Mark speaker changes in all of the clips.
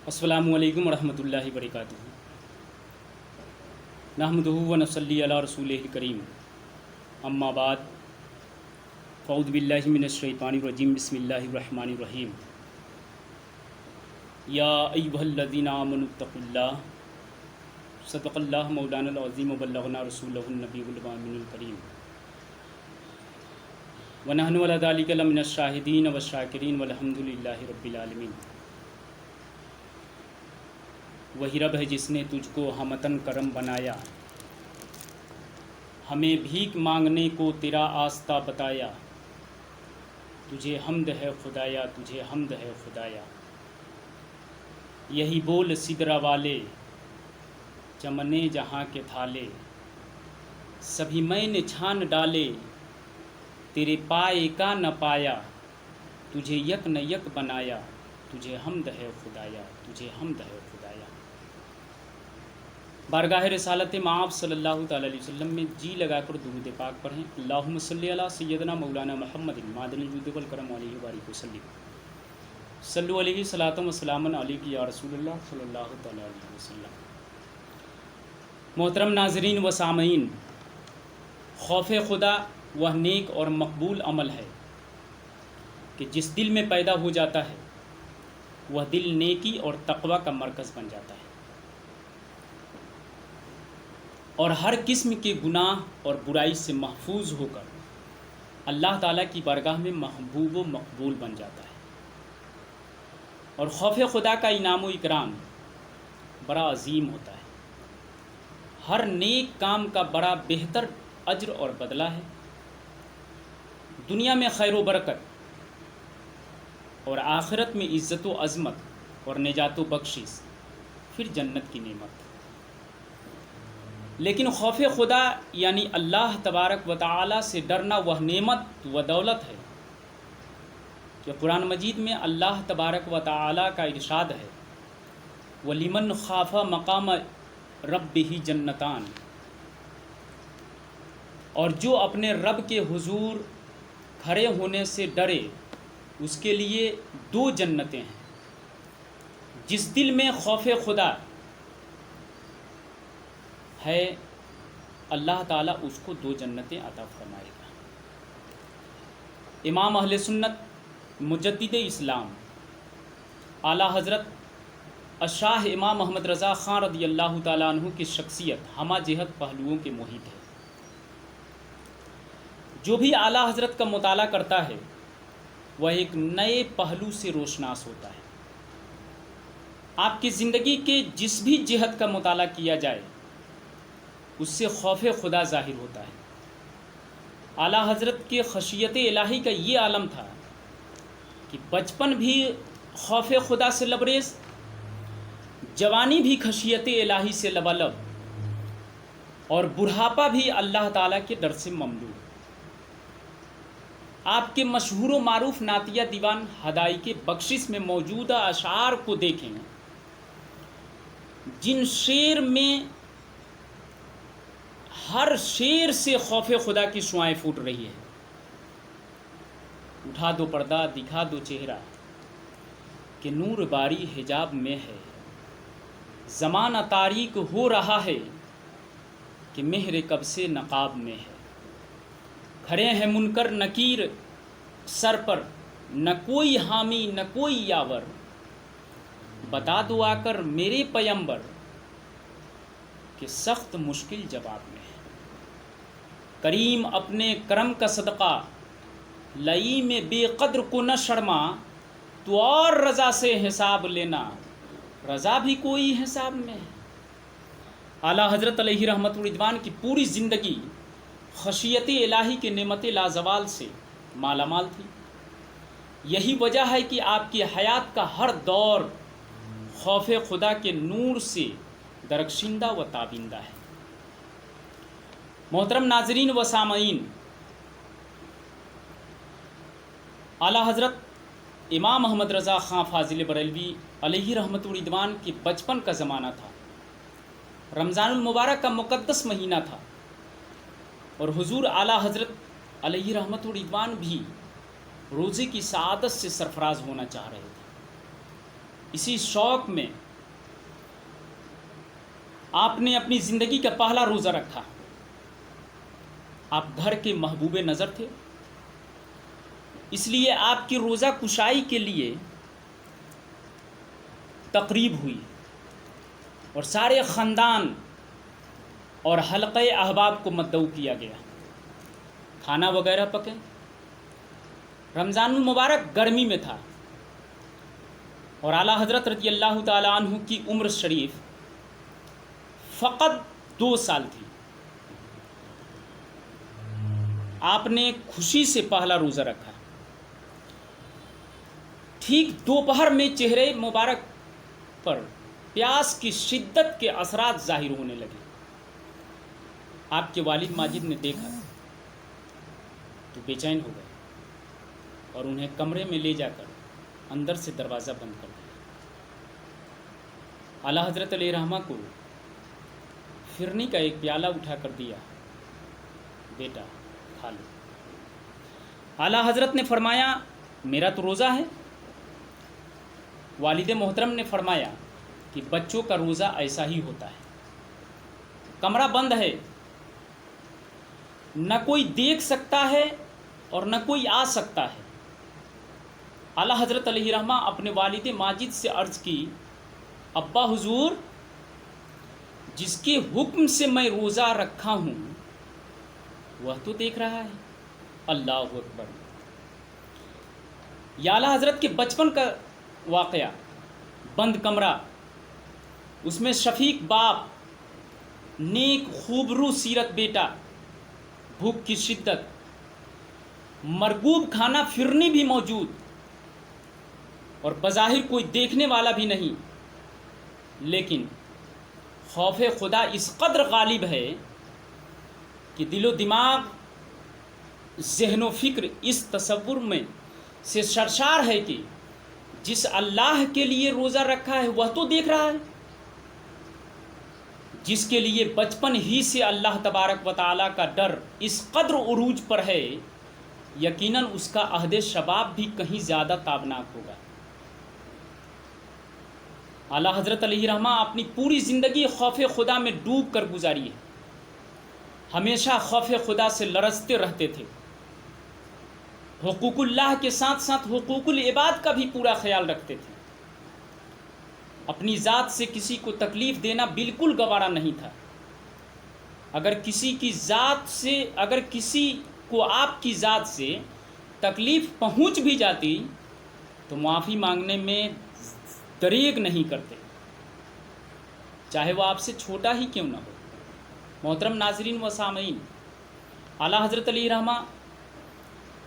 Speaker 1: السلام علیکم ورحمۃ اللہ وبرکاتہ۔ نحمدہ و نصلی علی رسولہ الکریم، اما بعد، فاعوذ باللہ من الشیطان الرجیم، بسم اللہ الرحمن الرحیم۔ یا ایھا الذین آمنوا اتقوا اللہ، صدق اللہ مولانا العظیم وبلغنا رسولہ النبی الامین الکریم، ونحن علی ذلک لمن الشاہدین والشاکرین والحمد للہ رب العالمین۔ وہی رب ہے جس نے تجھ کو ہمتن کرم بنایا، ہمیں بھیک مانگنے کو تیرا آستہ بتایا، تجھے حمد ہے خدایا، تجھے حمد ہے خدایا۔ یہی بول سدرہ والے، چمنے جہاں کے تھالے، سبھی میں نے چھان ڈالے، تیرے پائے کا نہ پایا، تجھے یک نہ یک بنایا، تجھے حمد ہے خدایا، تجھے حمد ہے خدایا۔ بارگاہ رسالت مآب صلی اللہ تعالیٰ علیہ وسلم میں جی لگا کر درود پاک پڑھیں۔ اللہم صلی علی سیدنا مولانا محمد معدن الجود والکرم علیہ وآلہ وسلم، صلو علیہ صلاۃ و سلام علیک یا رسول اللہ صلی اللہ تعالیٰ علیہ وسلم۔ محترم ناظرین و سامعین، خوف خدا وہ نیک اور مقبول عمل ہے کہ جس دل میں پیدا ہو جاتا ہے وہ دل نیکی اور تقوی کا مرکز بن جاتا ہے، اور ہر قسم کے گناہ اور برائی سے محفوظ ہو کر اللہ تعالیٰ کی بارگاہ میں محبوب و مقبول بن جاتا ہے۔ اور خوف خدا کا انعام و اکرام بڑا عظیم ہوتا ہے، ہر نیک کام کا بڑا بہتر اجر اور بدلہ ہے۔ دنیا میں خیر و برکت اور آخرت میں عزت و عظمت اور نجات و بخشش، پھر جنت کی نعمت۔ لیکن خوف خدا یعنی اللہ تبارک و تعالی سے ڈرنا وہ نعمت و دولت ہے کہ قرآن مجید میں اللہ تبارک و تعالی کا ارشاد ہے، وَلِمَنْ خَافَ مَقَامَ رَبِّهِ جَنَّتَانِ، اور جو اپنے رب کے حضور کھڑے ہونے سے ڈرے اس کے لیے دو جنتیں ہیں۔ جس دل میں خوف خدا ہے اللہ تعالیٰ اس کو دو جنتیں عطا فرمائے گا۔ امام اہل سنت مجدد اسلام اعلیٰ حضرت الشاہ امام محمد رضا خان رضی اللہ تعالیٰ عنہ کی شخصیت ہمہ جہت پہلوؤں کے محیط ہے۔ جو بھی اعلیٰ حضرت کا مطالعہ کرتا ہے وہ ایک نئے پہلو سے روشناس ہوتا ہے۔ آپ کی زندگی کے جس بھی جہت کا مطالعہ کیا جائے اس سے خوف خدا ظاہر ہوتا ہے۔ اعلیٰ حضرت کے خشیت الہی کا یہ عالم تھا کہ بچپن بھی خوف خدا سے لبریز، جوانی بھی خشیت الہی سے لبالب، اور بڑھاپا بھی اللہ تعالیٰ کے ڈر سے مملو۔ آپ کے مشہور و معروف نعتیہ دیوان ہدایق بخشش میں موجودہ اشعار کو دیکھیں، جن شعر میں ہر شعر سے خوف خدا کی شعاعیں پھوٹ رہی ہے۔ اٹھا دو پردہ دکھا دو چہرہ کہ نور باری حجاب میں ہے، زمانہ تاریک ہو رہا ہے کہ مہر کب سے نقاب میں ہے۔ کھڑے ہیں منکر نکیر سر پر، نہ کوئی حامی نہ کوئی یاور، بتا دو آ کر میرے پیمبر کہ سخت مشکل جواب میں ہے۔ کریم اپنے کرم کا صدقہ لئی میں بے قدر کو نہ شرما، تو اور رضا سے حساب لینا، رضا بھی کوئی حساب میں ہے۔ اعلیٰ حضرت علیہ رحمت الرضوان کی پوری زندگی خشیت الہی کے نعمت لازوال سے مالا مال تھی۔ یہی وجہ ہے کہ آپ کی حیات کا ہر دور خوف خدا کے نور سے درخشندہ و تابندہ ہے۔ محترم ناظرین و سامعین، اعلیٰ حضرت امام محمد رضا خان فاضل بریلوی علیہ رحمت الرضوان کے بچپن کا زمانہ تھا۔ رمضان المبارک کا مقدس مہینہ تھا، اور حضور اعلیٰ حضرت علیہ رحمت الرضوان بھی روزے کی سعادت سے سرفراز ہونا چاہ رہے تھے۔ اسی شوق میں آپ نے اپنی زندگی کا پہلا روزہ رکھا۔ آپ گھر کے محبوب نظر تھے، اس لیے آپ کی روزہ کشائی کے لیے تقریب ہوئی اور سارے خاندان اور حلقہ احباب کو مدعو کیا گیا، کھانا وغیرہ پکے۔ رمضان المبارک گرمی میں تھا اور اعلیٰ حضرت رضی اللہ تعالیٰ عنہ کی عمر شریف فقط 2 سال تھی۔ آپ نے خوشی سے پہلا روزہ رکھا۔ ٹھیک دوپہر میں چہرے مبارک پر پیاس کی شدت کے اثرات ظاہر ہونے لگے۔ آپ کے والد ماجد نے دیکھا تو بے چین ہو گئے اور انہیں کمرے میں لے جا کر اندر سے دروازہ بند کر دیا۔ اعلیٰ حضرت علیہ رحمہ کو فرنی کا ایک پیالہ اٹھا کر دیا، بیٹا کھا لو۔ اعلیٰ حضرت نے فرمایا میرا تو روزہ ہے۔ والد محترم نے فرمایا کہ بچوں کا روزہ ایسا ہی ہوتا ہے، کمرہ بند ہے، نہ کوئی دیکھ سکتا ہے اور نہ کوئی آ سکتا ہے۔ اعلیٰ حضرت علیہ رحمہ اپنے والد ماجد سے عرض کی، ابا حضور جس کے حکم سے میں روزہ رکھا ہوں وہ تو دیکھ رہا ہے۔ اللہ اکبر۔ یا اعلیٰ حضرت کے بچپن کا واقعہ، بند کمرہ، اس میں شفیق باپ، نیک خوبرو سیرت بیٹا، بھوک کی شدت، مرغوب کھانا فرنی بھی موجود اور بظاہر کوئی دیکھنے والا بھی نہیں، لیکن خوف خدا اس قدر غالب ہے کہ دل و دماغ، ذہن و فکر اس تصور میں سے سرشار ہے کہ جس اللہ کے لیے روزہ رکھا ہے وہ تو دیکھ رہا ہے، جس کے لیے بچپن ہی سے اللہ تبارک و تعالیٰ کا ڈر اس قدر عروج پر ہے، یقیناً اس کا عہد شباب بھی کہیں زیادہ تابناک ہوگا۔ اعلیٰ حضرت علیہ رحمہ اپنی پوری زندگی خوف خدا میں ڈوب کر گزاری ہے، ہمیشہ خوف خدا سے لرزتے رہتے تھے، حقوق اللہ کے ساتھ ساتھ حقوق العباد کا بھی پورا خیال رکھتے تھے۔ اپنی ذات سے کسی کو تکلیف دینا بالکل گوارا نہیں تھا۔ اگر کسی کو آپ کی ذات سے تکلیف پہنچ بھی جاتی تو معافی مانگنے میں دریغ نہیں کرتے، چاہے وہ آپ سے چھوٹا ہی کیوں نہ ہو۔ محترم ناظرین و سامعین، اعلیٰ حضرت علیہ رحمہ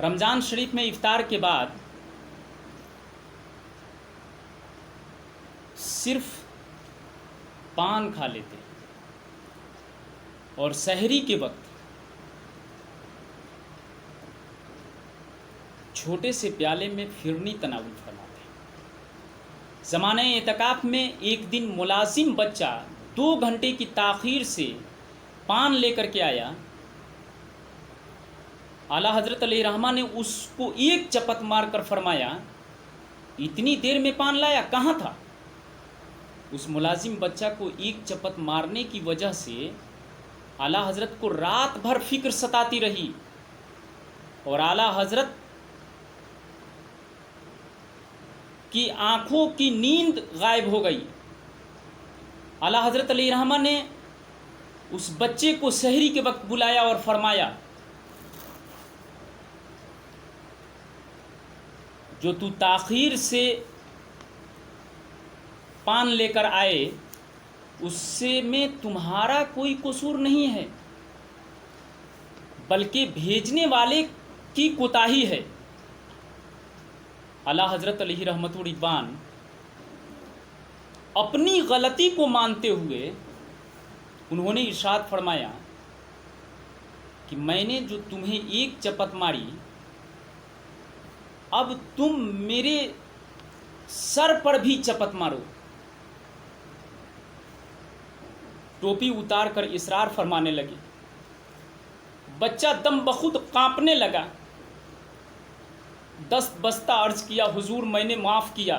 Speaker 1: رمضان شریف میں افطار کے بعد صرف پان کھا لیتے اور سحری کے وقت چھوٹے سے پیالے میں فرنی تناول فرماتے۔ زمانہ اعتکاف میں ایک دن ملازم بچہ 2 گھنٹے کی تاخیر سے پان لے کر کے آیا۔ اعلیٰ حضرت علیہ رحمہ نے اس کو ایک چپت مار کر فرمایا، اتنی دیر میں پان لایا، کہاں تھا؟ اس ملازم بچہ کو ایک چپت مارنے کی وجہ سے اعلیٰ حضرت کو رات بھر فکر ستاتی رہی اور اعلیٰ حضرت کی آنکھوں کی نیند غائب ہو گئی۔ اعلیٰ حضرت علیہ رحمہ نے اس بچے کو سحری کے وقت بلایا اور فرمایا، جو تو تاخیر سے پان لے کر آئے اس سے میں تمہارا کوئی قصور نہیں ہے، بلکہ بھیجنے والے کی کوتاہی ہے۔ اعلیٰ حضرت علیہ رحمت رضوان اپنی غلطی کو مانتے ہوئے انہوں نے ارشاد فرمایا کہ میں نے جو تمہیں ایک چپت ماری، اب تم میرے سر پر بھی چپت مارو۔ ٹوپی اتار کر اصرار فرمانے لگے۔ بچہ دم بخود کانپنے لگا، دست بستہ عرض کیا، حضور میں نے معاف کیا،